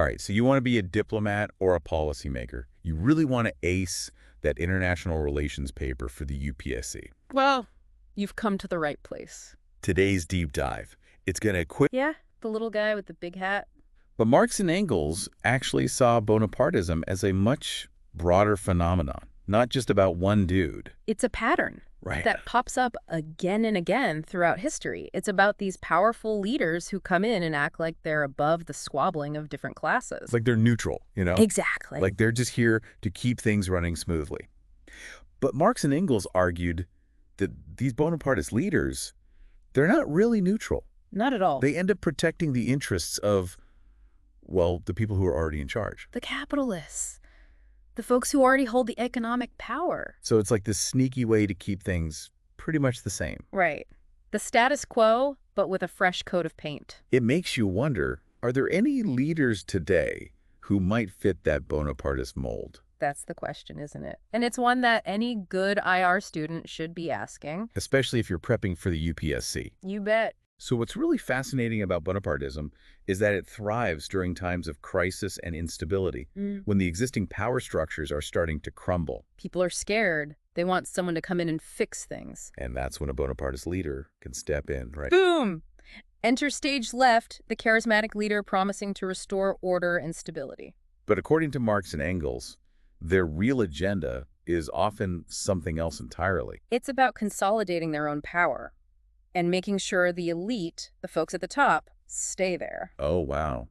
All right, so you want to be a diplomat or a policymaker. You really want to ace that international relations paper for the UPSC. Well, you've come to the right place. Today's deep dive. It's going to equip. Yeah, the little guy with the big hat. But Marx and Engels actually saw Bonapartism as a much broader phenomenon, not just about one dude. It's a pattern Right. that pops up again and again throughout history. It's about these powerful leaders who come in and act like they're above the squabbling of different classes. It's like they're neutral, you know? Exactly. Like they're just here to keep things running smoothly. But Marx and Engels argued that these Bonapartist leaders, they're not really neutral. Not at all. They end up protecting the interests of, well, the people who are already in charge. The capitalists. The folks who already hold the economic power. So it's like this sneaky way to keep things pretty much the same. Right. The status quo, but with a fresh coat of paint. It makes you wonder, are there any leaders today who might fit that Bonapartist mold? That's the question, isn't it? And it's one that any good IR student should be asking. Especially if you're prepping for the UPSC. You bet. So what's really fascinating about Bonapartism is that it thrives during times of crisis and instability, when the existing power structures are starting to crumble. People are scared. They want someone to come in and fix things. And that's when a Bonapartist leader can step in, right? Boom! Enter stage left, the charismatic leader promising to restore order and stability. But according to Marx and Engels, their real agenda is often something else entirely. It's about consolidating their own power and making sure the elite, the folks at the top, stay there. Oh, wow.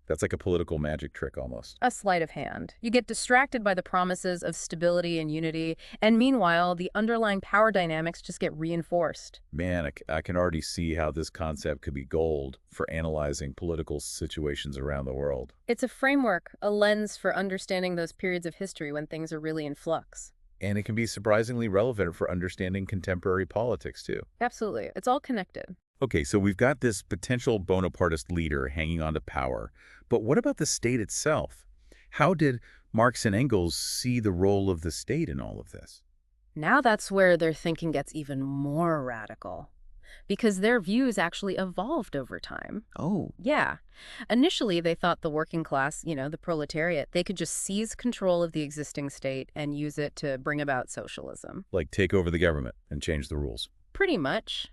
That's like a political magic trick almost. A sleight of hand. You get distracted by the promises of stability and unity, and meanwhile, the underlying power dynamics just get reinforced. Man, I can already see how this concept could be gold for analyzing political situations around the world. It's a framework, a lens for understanding those periods of history when things are really in flux. And it can be surprisingly relevant for understanding contemporary politics, too. Absolutely. It's all connected. Okay, so we've got this potential Bonapartist leader hanging on to power. But what about the state itself? How did Marx and Engels see the role of the state in all of this? Now that's where their thinking gets even more radical, because their views actually evolved over time. Oh. Yeah. Initially, they thought the working class, the proletariat, they could just seize control of the existing state and use it to bring about socialism. Like take over the government and change the rules. Pretty much.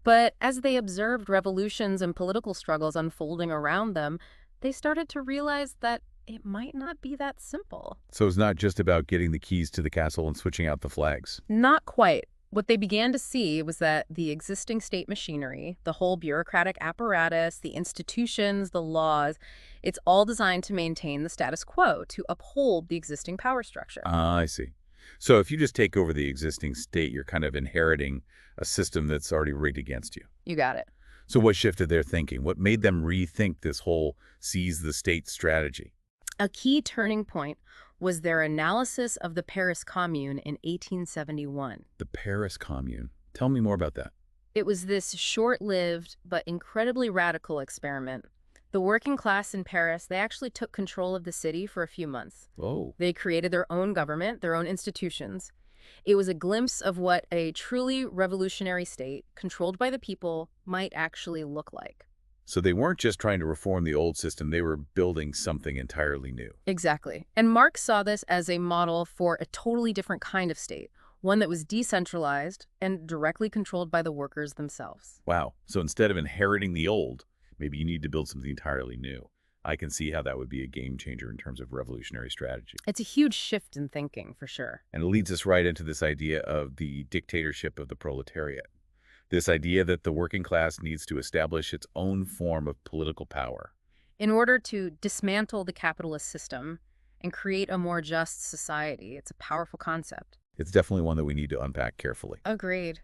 But as they observed revolutions and political struggles unfolding around them, they started to realize that it might not be that simple. So it's not just about getting the keys to the castle and switching out the flags. Not quite. What they began to see was that the existing state machinery, the whole bureaucratic apparatus, the institutions, the laws, it's all designed to maintain the status quo, to uphold the existing power structure. Ah, I see. So if you just take over the existing state, you're kind of inheriting a system that's already rigged against you. You got it. So what shifted their thinking? What made them rethink this whole seize the state strategy? A key turning point was their analysis of the Paris Commune in 1871. The Paris Commune. Tell me more about that. It was this short-lived but incredibly radical experiment. The working class in Paris, they actually took control of the city for a few months. Oh. They created their own government, their own institutions. It was a glimpse of what a truly revolutionary state, controlled by the people, might actually look like. So they weren't just trying to reform the old system, they were building something entirely new. Exactly. And Marx saw this as a model for a totally different kind of state, one that was decentralized and directly controlled by the workers themselves. Wow. So instead of inheriting the old, maybe you need to build something entirely new. I can see how that would be a game changer in terms of revolutionary strategy. It's a huge shift in thinking, for sure. And it leads us right into this idea of the dictatorship of the proletariat. This idea that the working class needs to establish its own form of political power. In order to dismantle the capitalist system and create a more just society, it's a powerful concept. It's definitely one that we need to unpack carefully. Agreed.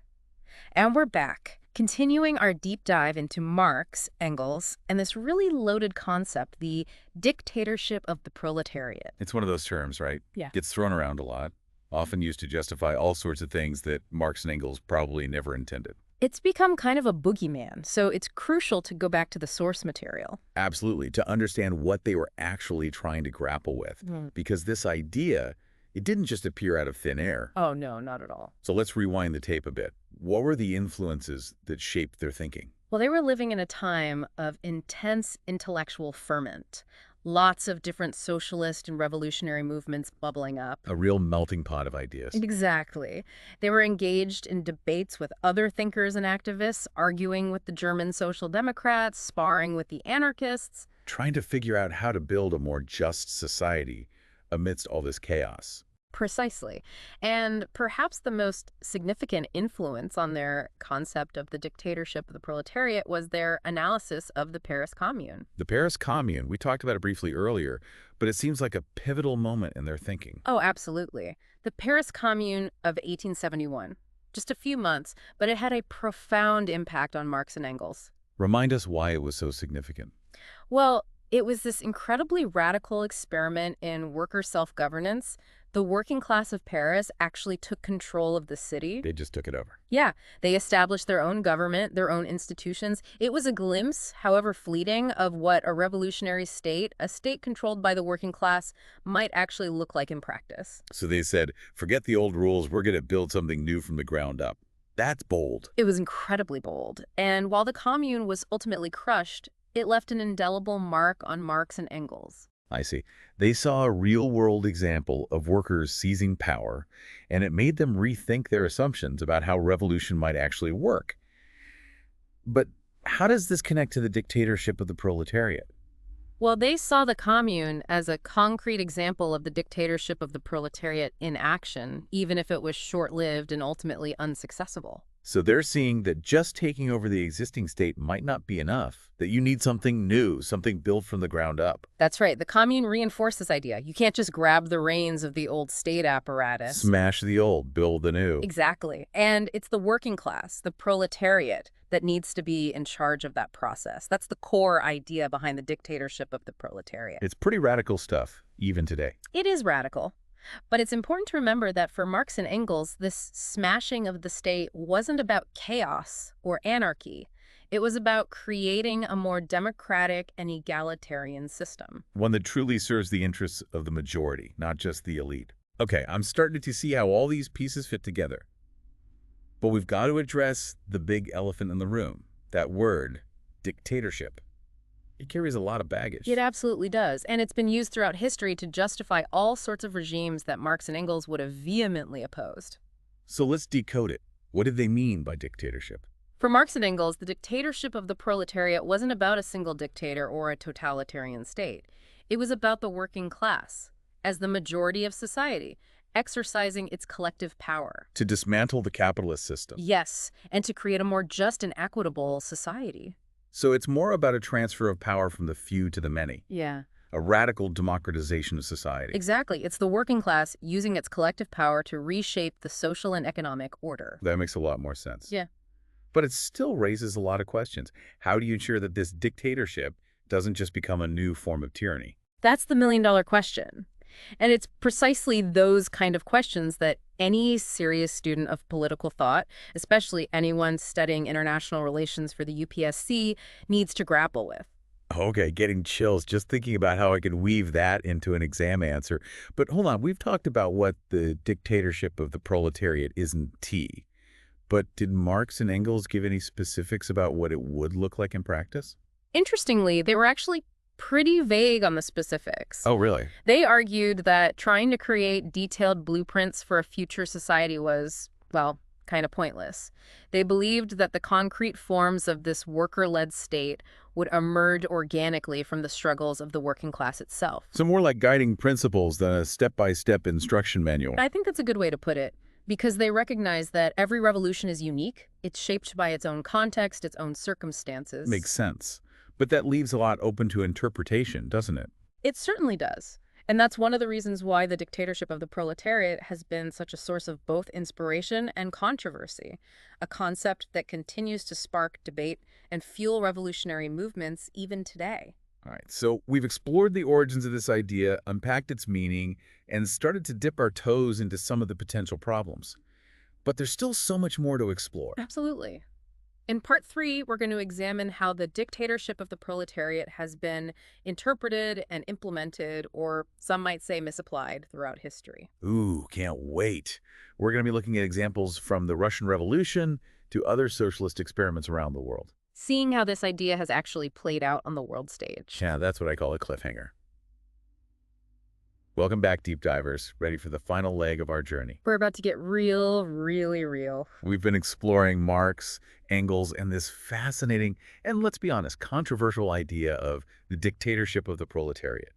And we're back, continuing our deep dive into Marx, Engels, and this really loaded concept, the dictatorship of the proletariat. It's one of those terms, right? Yeah. Gets thrown around a lot, often used to justify all sorts of things that Marx and Engels probably never intended. It's become kind of a boogeyman, so it's crucial to go back to the source material. Absolutely, to understand what they were actually trying to grapple with. Because this idea, it didn't just appear out of thin air. Oh, no, not at all. So let's rewind the tape a bit. What were the influences that shaped their thinking? Well, they were living in a time of intense intellectual ferment. Lots of different socialist and revolutionary movements bubbling up. A real melting pot of ideas. Exactly. They were engaged in debates with other thinkers and activists, arguing with the German Social Democrats, sparring with the anarchists. Trying to figure out how to build a more just society amidst all this chaos. Precisely. And perhaps the most significant influence on their concept of the dictatorship of the proletariat was their analysis of the Paris Commune. The Paris Commune, we talked about it briefly earlier, but it seems like a pivotal moment in their thinking. Oh, absolutely. The Paris Commune of 1871. Just a few months, but it had a profound impact on Marx and Engels. Remind us why it was so significant. Well, it was this incredibly radical experiment in worker self-governance. The working class of Paris actually took control of the city. They just took it over. Yeah, they established their own government, their own institutions. It was a glimpse, however fleeting, of what a revolutionary state, a state controlled by the working class, might actually look like in practice. So they said, forget the old rules, we're going to build something new from the ground up. That's bold. It was incredibly bold. And while the commune was ultimately crushed, it left an indelible mark on Marx and Engels. I see. They saw a real-world example of workers seizing power, and it made them rethink their assumptions about how revolution might actually work. But how does this connect to the dictatorship of the proletariat? Well, they saw the commune as a concrete example of the dictatorship of the proletariat in action, even if it was short-lived and ultimately unsuccessful. So they're seeing that just taking over the existing state might not be enough, that you need something new, something built from the ground up. That's right. The commune reinforced this idea. You can't just grab the reins of the old state apparatus. Smash the old, build the new. Exactly. And it's the working class, the proletariat, that needs to be in charge of that process. That's the core idea behind the dictatorship of the proletariat. It's pretty radical stuff, even today. It is radical. But it's important to remember that for Marx and Engels, this smashing of the state wasn't about chaos or anarchy. It was about creating a more democratic and egalitarian system. One that truly serves the interests of the majority, not just the elite. Okay, I'm starting to see how all these pieces fit together. But we've got to address the big elephant in the room, that word, dictatorship. It carries a lot of baggage. It absolutely does, and it's been used throughout history to justify all sorts of regimes that Marx and Engels would have vehemently opposed. So let's decode it. What did they mean by dictatorship? For Marx and Engels, the dictatorship of the proletariat wasn't about a single dictator or a totalitarian state. It was about the working class, as the majority of society, exercising its collective power. To dismantle the capitalist system. Yes, and to create a more just and equitable society. So it's more about a transfer of power from the few to the many. Yeah. A radical democratization of society. Exactly. It's the working class using its collective power to reshape the social and economic order. That makes a lot more sense. Yeah. But it still raises a lot of questions. How do you ensure that this dictatorship doesn't just become a new form of tyranny? That's the million-dollar question. And it's precisely those kind of questions that any serious student of political thought, especially anyone studying international relations for the UPSC, needs to grapple with. Okay, getting chills just thinking about how I could weave that into an exam answer. But hold on, we've talked about what the dictatorship of the proletariat isn't T. But did Marx and Engels give any specifics about what it would look like in practice? Interestingly, they were actually pretty vague on the specifics. Oh, really? They argued that trying to create detailed blueprints for a future society was, well, kind of pointless. They believed that the concrete forms of this worker-led state would emerge organically from the struggles of the working class itself. So more like guiding principles than a step-by-step instruction manual. I think that's a good way to put it, because they recognize that every revolution is unique. It's shaped by its own context, its own circumstances. Makes sense. But that leaves a lot open to interpretation, doesn't it? It certainly does. And that's one of the reasons why the dictatorship of the proletariat has been such a source of both inspiration and controversy, a concept that continues to spark debate and fuel revolutionary movements even today. All right, so we've explored the origins of this idea, unpacked its meaning, and started to dip our toes into some of the potential problems. But there's still so much more to explore. Absolutely. In part 3, we're going to examine how the dictatorship of the proletariat has been interpreted and implemented, or some might say misapplied, throughout history. Ooh, can't wait. We're going to be looking at examples from the Russian Revolution to other socialist experiments around the world. Seeing how this idea has actually played out on the world stage. Yeah, that's what I call a cliffhanger. Welcome back, deep divers, ready for the final leg of our journey. We're about to get real, really real. We've been exploring Marx, Engels, and this fascinating, and let's be honest, controversial idea of the dictatorship of the proletariat.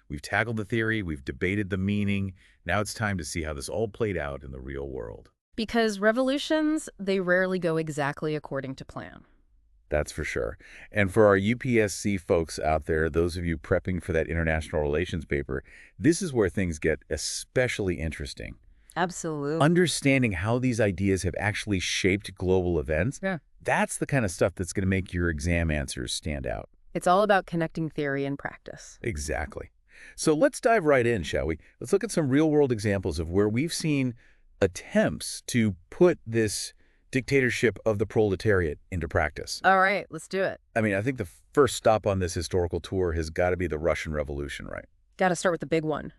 We've tackled the theory, we've debated the meaning. Now it's time to see how this all played out in the real world. Because revolutions, they rarely go exactly according to plan. That's for sure. And for our UPSC folks out there, those of you prepping for that international relations paper, this is where things get especially interesting. Absolutely. Understanding how these ideas have actually shaped global events, that's the kind of stuff that's going to make your exam answers stand out. It's all about connecting theory and practice. Exactly. So let's dive right in, shall we? Let's look at some real-world examples of where we've seen attempts to put this dictatorship of the proletariat into practice. All right, let's do it. I mean, I think the first stop on this historical tour has got to be the Russian Revolution, right? Got to start with the big one.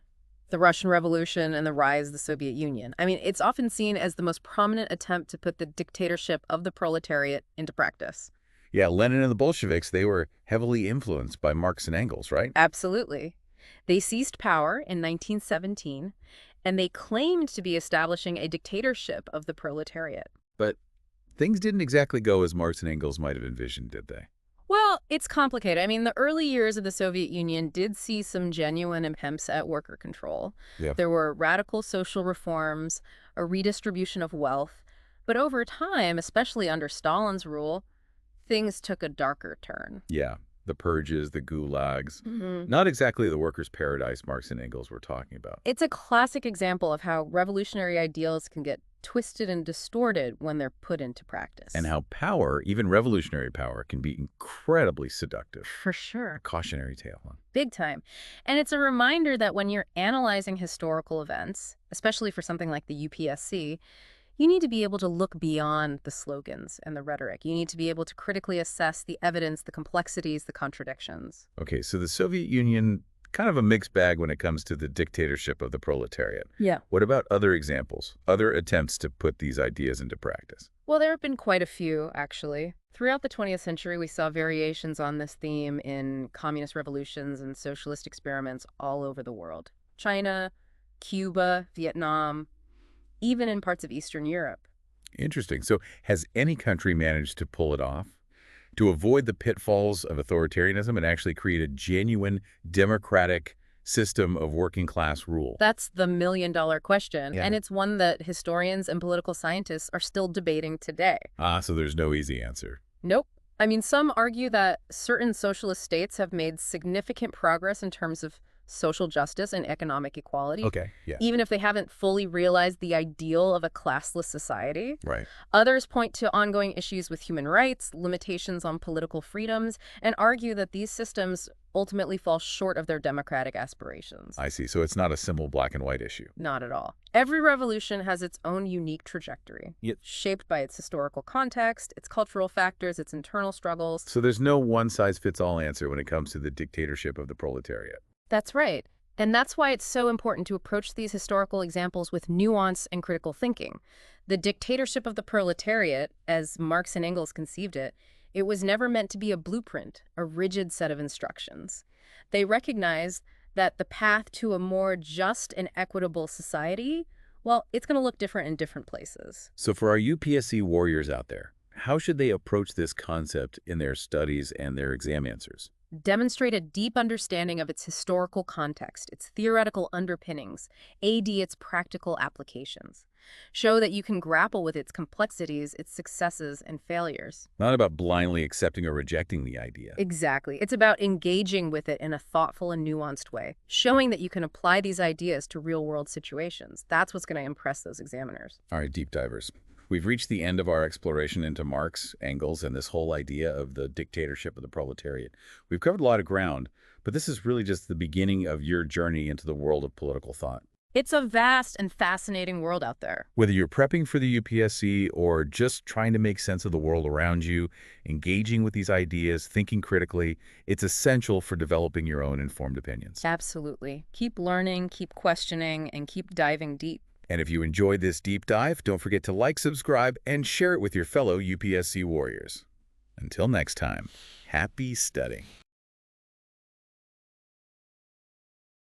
The Russian Revolution and the rise of the Soviet Union. I mean, it's often seen as the most prominent attempt to put the dictatorship of the proletariat into practice. Yeah, Lenin and the Bolsheviks, they were heavily influenced by Marx and Engels, right? Absolutely. They seized power in 1917, and they claimed to be establishing a dictatorship of the proletariat. But things didn't exactly go as Marx and Engels might have envisioned, did they? Well, it's complicated. I mean, the early years of the Soviet Union did see some genuine attempts at worker control. Yeah. There were radical social reforms, a redistribution of wealth. But over time, especially under Stalin's rule, things took a darker turn. Yeah, the purges, the gulags. Not exactly the workers' paradise Marx and Engels were talking about. It's a classic example of how revolutionary ideals can get twisted and distorted when they're put into practice. And how power, even revolutionary power, can be incredibly seductive. For sure. A cautionary tale, huh? Big time. And it's a reminder that when you're analyzing historical events, especially for something like the UPSC, you need to be able to look beyond the slogans and the rhetoric. You need to be able to critically assess the evidence, the complexities, the contradictions. Okay, so the Soviet Union, kind of a mixed bag when it comes to the dictatorship of the proletariat. Yeah. What about other examples, other attempts to put these ideas into practice? Well, there have been quite a few, actually. Throughout the 20th century, we saw variations on this theme in communist revolutions and socialist experiments all over the world. China, Cuba, Vietnam, even in parts of Eastern Europe. Interesting. So has any country managed to pull it off? To avoid the pitfalls of authoritarianism and actually create a genuine democratic system of working-class rule? That's the million-dollar question, Yeah. and it's one that historians and political scientists are still debating today. So there's no easy answer. Nope. I mean, some argue that certain socialist states have made significant progress in terms of social justice and economic equality. Okay, yeah. Even if they haven't fully realized the ideal of a classless society. Right. Others point to ongoing issues with human rights, limitations on political freedoms, and argue that these systems ultimately fall short of their democratic aspirations. I see. So it's not a simple black and white issue. Not at all. Every revolution has its own unique trajectory, shaped by its historical context, its cultural factors, its internal struggles. So there's no one-size-fits-all answer when it comes to the dictatorship of the proletariat. That's right. And that's why it's so important to approach these historical examples with nuance and critical thinking. The dictatorship of the proletariat, as Marx and Engels conceived it, it was never meant to be a blueprint, a rigid set of instructions. They recognized that the path to a more just and equitable society, well, it's going to look different in different places. So for our UPSC warriors out there, how should they approach this concept in their studies and their exam answers? Demonstrate a deep understanding of its historical context, its theoretical underpinnings, its practical applications. Show that you can grapple with its complexities, its successes, and failures. Not about blindly accepting or rejecting the idea. Exactly. It's about engaging with it in a thoughtful and nuanced way, showing that you can apply these ideas to real-world situations. That's what's going to impress those examiners. All right, deep divers. We've reached the end of our exploration into Marx, Engels, and this whole idea of the dictatorship of the proletariat. We've covered a lot of ground, but this is really just the beginning of your journey into the world of political thought. It's a vast and fascinating world out there. Whether you're prepping for the UPSC or just trying to make sense of the world around you, engaging with these ideas, thinking critically, it's essential for developing your own informed opinions. Absolutely. Keep learning, keep questioning, and keep diving deep. And if you enjoyed this deep dive, don't forget to like, subscribe, and share it with your fellow UPSC warriors. Until next time, happy studying.